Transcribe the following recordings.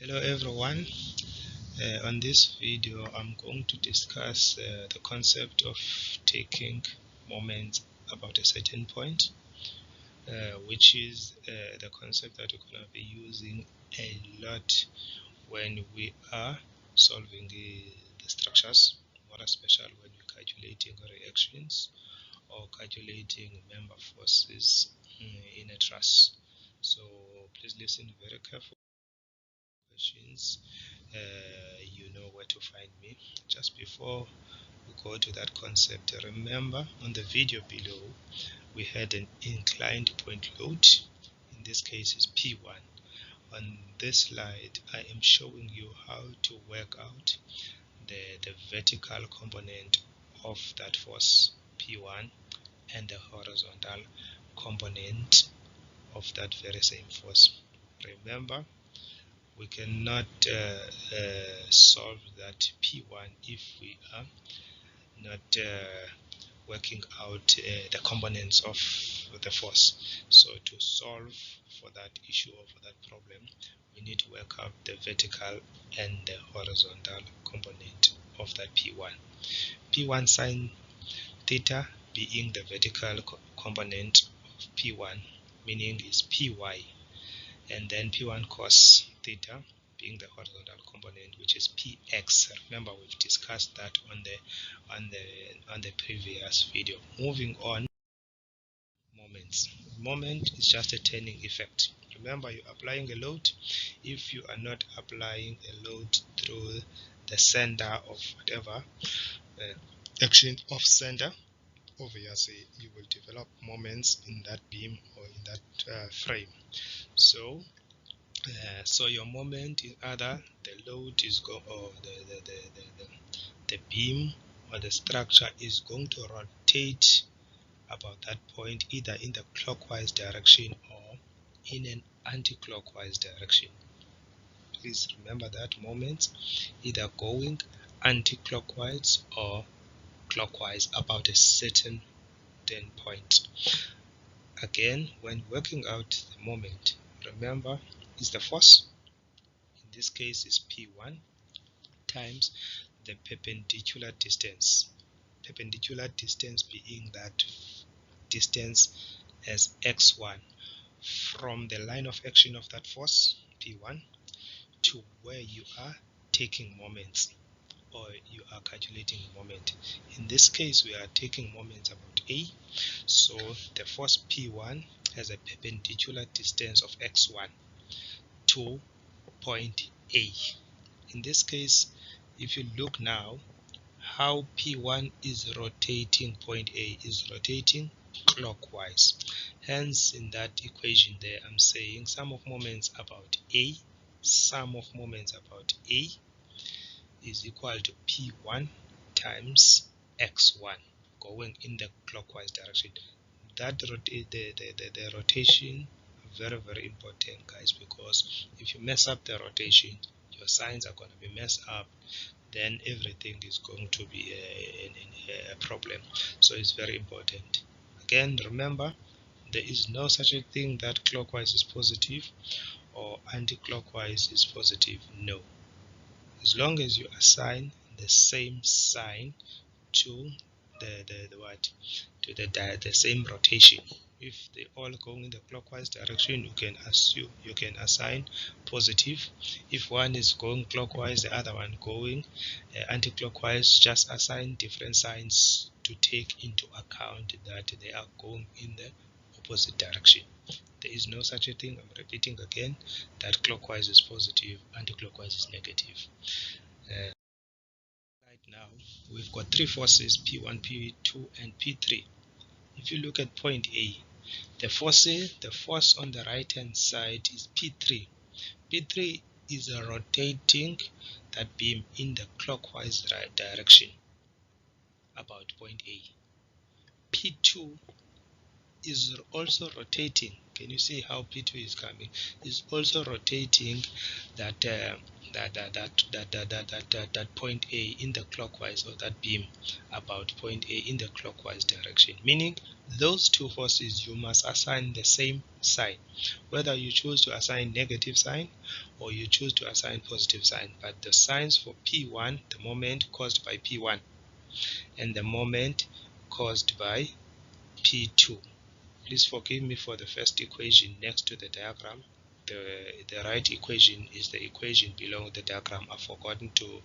Hello everyone. On this video I'm going to discuss the concept of taking moments about a certain point, which is the concept that we're going to be using a lot when we are solving the structures, more especially when we're calculating reactions or calculating member forces in a truss. So please listen very carefully. Questions, you know where to find me. Just before we go to that concept, remember on the video below we had an inclined point load. In this case is P1. On this slide I am showing you how to work out the vertical component of that force P1 and the horizontal component of that very same force. Remember, we cannot solve that P1 if we are not working out the components of the force. So to solve for that issue or for that problem, we need to work out the vertical and the horizontal component of that P1. P1 sine theta being the vertical component of P1, meaning is Py, and then P1 cos theta being the horizontal component, which is Px. Remember, we've discussed that on the previous video. Moving on, moments. Moment is just a turning effect. Remember, you're applying a load. If you are not applying a load through the center of whatever action of center, obviously you will develop moments in that beam or in that frame. So your moment is either the load is go or the beam or the structure is going to rotate about that point either in the clockwise direction or in an anti-clockwise direction. Please remember that moment either going anti-clockwise or clockwise about a certain point. Again, when working out the moment, remember is the force. In this case is P1 times the perpendicular distance. Perpendicular distance being that distance as x1 from the line of action of that force P1 to where you are taking moments or you are calculating moment. In this case we are taking moments about A, so the force P1 has a perpendicular distance of x1 to point A. In this case, if you look now, how P1 is rotating point A is rotating clockwise. Hence, in that equation there, I'm saying sum of moments about A, sum of moments about A is equal to P1 times x1 going in the clockwise direction. That the rotation, very important guys, because if you mess up the rotation, your signs are going to be messed up, then everything is going to be a problem. So it's very important. Again, remember, there is no such a thing that clockwise is positive or anti-clockwise is positive. No, as long as you assign the same sign to the same rotation. If they all go in the clockwise direction, you can assign positive. If one is going clockwise, the other one going anti-clockwise, just assign different signs to take into account that they are going in the opposite direction. There is no such a thing, I'm repeating again, that clockwise is positive, anti-clockwise is negative. Right now we've got three forces, P1, P2 and P3. If you look at point A, the force on the right hand side is P3. P3 is rotating that beam in the clockwise direction about point A. P2 is also rotating Can you see how P2 is coming? It's also rotating that that point A in the clockwise, or that beam about point A in the clockwise direction. Meaning those two forces you must assign the same sign, whether you choose to assign negative sign or you choose to assign positive sign. But the signs for P1, the moment caused by P1, and the moment caused by P2. Please forgive me for the first equation next to the diagram. The right equation is the equation below the diagram. I've forgotten to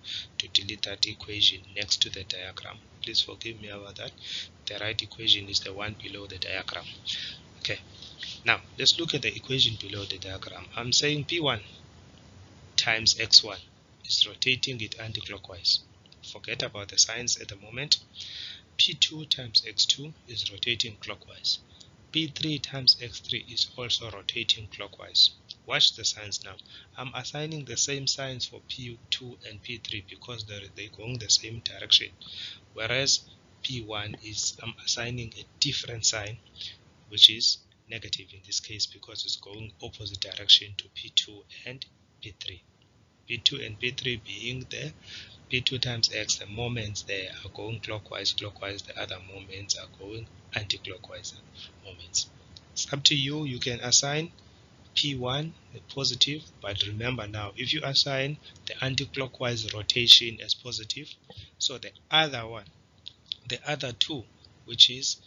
delete that equation next to the diagram. Please forgive me about that. The right equation is the one below the diagram. Okay, now let's look at the equation below the diagram. I'm saying P1 times x1 is rotating it anti-clockwise. Forget about the signs at the moment. P2 times x2 is rotating clockwise. P3 times x3 is also rotating clockwise. Watch the signs now. I'm assigning the same signs for P2 and P3 because they're going the same direction. Whereas P1 is, I'm assigning a different sign, which is negative in this case because it's going opposite direction to P2 and P3. P2 and P3 being the P2 times x, the moments there are going clockwise, the other moments are going anti-clockwise moments. It's up to you. You can assign P1 the positive, but remember now, if you assign the anti-clockwise rotation as positive, so the other two, which is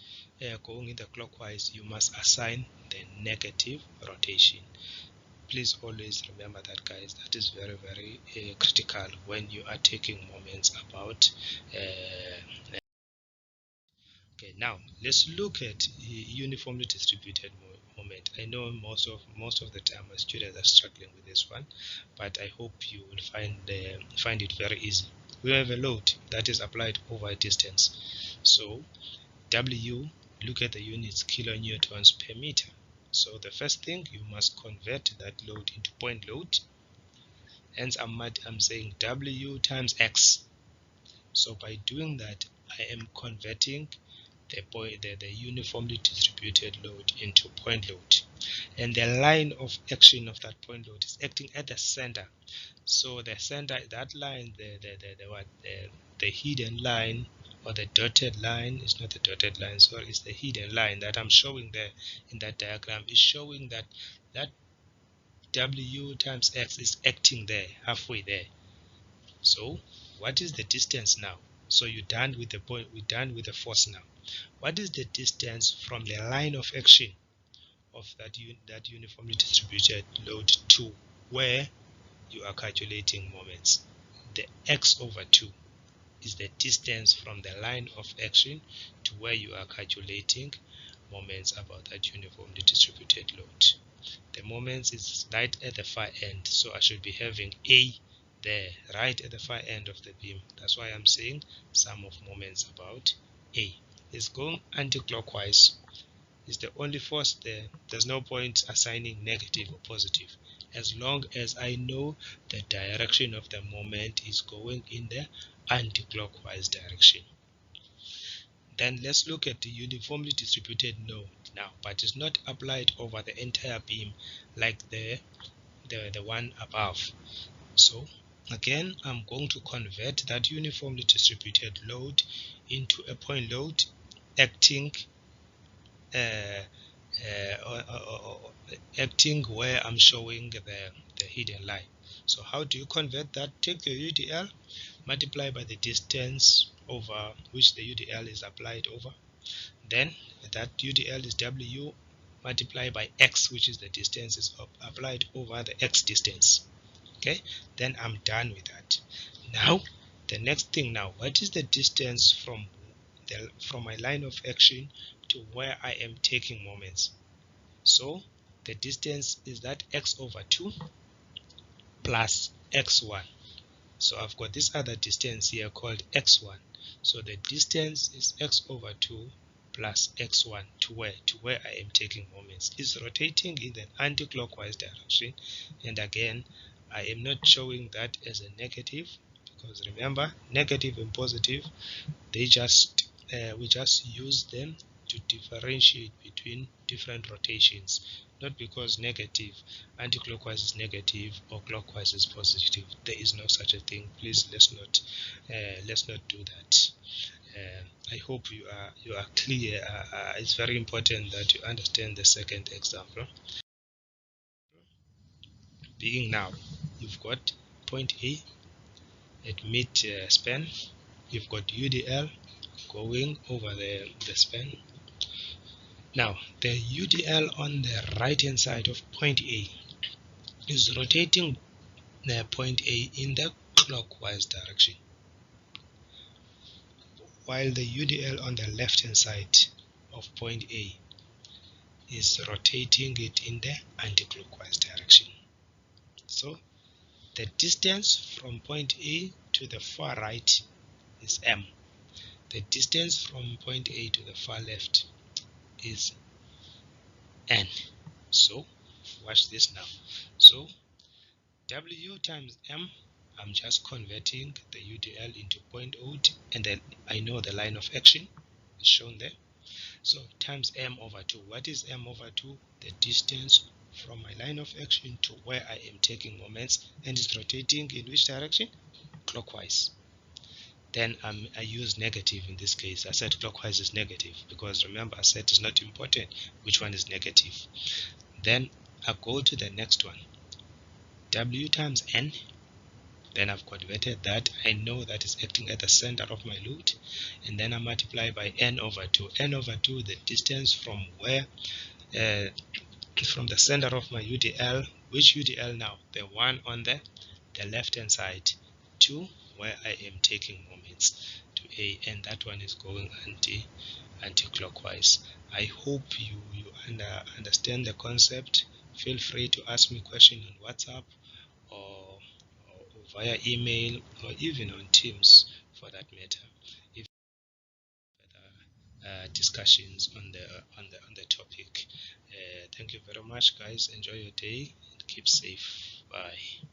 going in the clockwise, you must assign the negative rotation. Please always remember that, guys. That is very, very critical when you are taking moments about okay, now let's look at uniformly distributed moment. I know most of the time my students are struggling with this one, but I hope you will find it very easy. We have a load that is applied over a distance. So W, look at the units, kilonewtons per meter. So the first thing, you must convert that load into point load. Hence I'm saying W times X. So by doing that, I am converting the uniformly distributed load into point load. And the line of action of that point load is acting at the center. So the center, that line, the hidden line, or the dotted line, is not the dotted line, sorry, it's the hidden line that I'm showing there in that diagram, is showing that W times X is acting there, halfway there. So what is the distance now? So we're done with the force now. What is the distance from the line of action of that uniformly distributed load to where you are calculating moments? The x over 2 is the distance from the line of action to where you are calculating moments about that uniformly distributed load. The moments is right at the far end, so I should be having A there, right at the far end of the beam. That's why I'm saying sum of moments about A. It's going anti-clockwise. It's the only force there. There's no point assigning negative or positive, as long as I know the direction of the moment is going in the anti-clockwise direction. Then let's look at the uniformly distributed load now, but it's not applied over the entire beam like the one above. So again, I'm going to convert that uniformly distributed load into a point load acting acting where I'm showing the hidden line. So how do you convert that? Take the UDL, multiply by the distance over which the UDL is applied over. Then that UDL is W, multiply by X, which is the distance is applied over the X distance. Okay, then I'm done with that. Now the next thing, now what is the distance from my line of action to where I am taking moments? So the distance is that x over 2 plus x1. So I've got this other distance here called x1. So the distance is x over 2 plus x1 to where I am taking moments. It's rotating in an anti-clockwise direction, and again I am not showing that as a negative, because remember, negative and positive, they just we just use them to differentiate between different rotations, not because negative, anti-clockwise is negative or clockwise is positive. There is no such a thing. Please let's not do that. I hope you are clear. It's very important that you understand the second example. Being now, you've got point A at mid span. You've got UDL going over the span. Now, the UDL on the right hand side of point A is rotating the point A in the clockwise direction, while the UDL on the left hand side of point A is rotating it in the anti-clockwise direction. So the distance from point A to the far right is m. The distance from point A to the far left is n. So watch this now. So W times m, I'm just converting the UDL into 0.0, and then I know the line of action is shown there. So times m over 2. What is m over 2? The distance from my line of action to where I am taking moments, and it's rotating in which direction? Clockwise. Then I use negative in this case. I said clockwise is negative because remember I said it's not important which one is negative. Then I go to the next one. W times n. Then I've converted that. I know that is acting at the center of my load, and then I multiply by n over 2. N over 2, the distance from where from the center of my UDL. Which UDL now? The one on the left hand side to where I am taking moments to A, and that one is going anti-clockwise. I hope you understand the concept. Feel free to ask me questions on WhatsApp or via email or even on Teams for that matter. If further discussions on the topic. Thank you very much, guys. Enjoy your day and keep safe. Bye.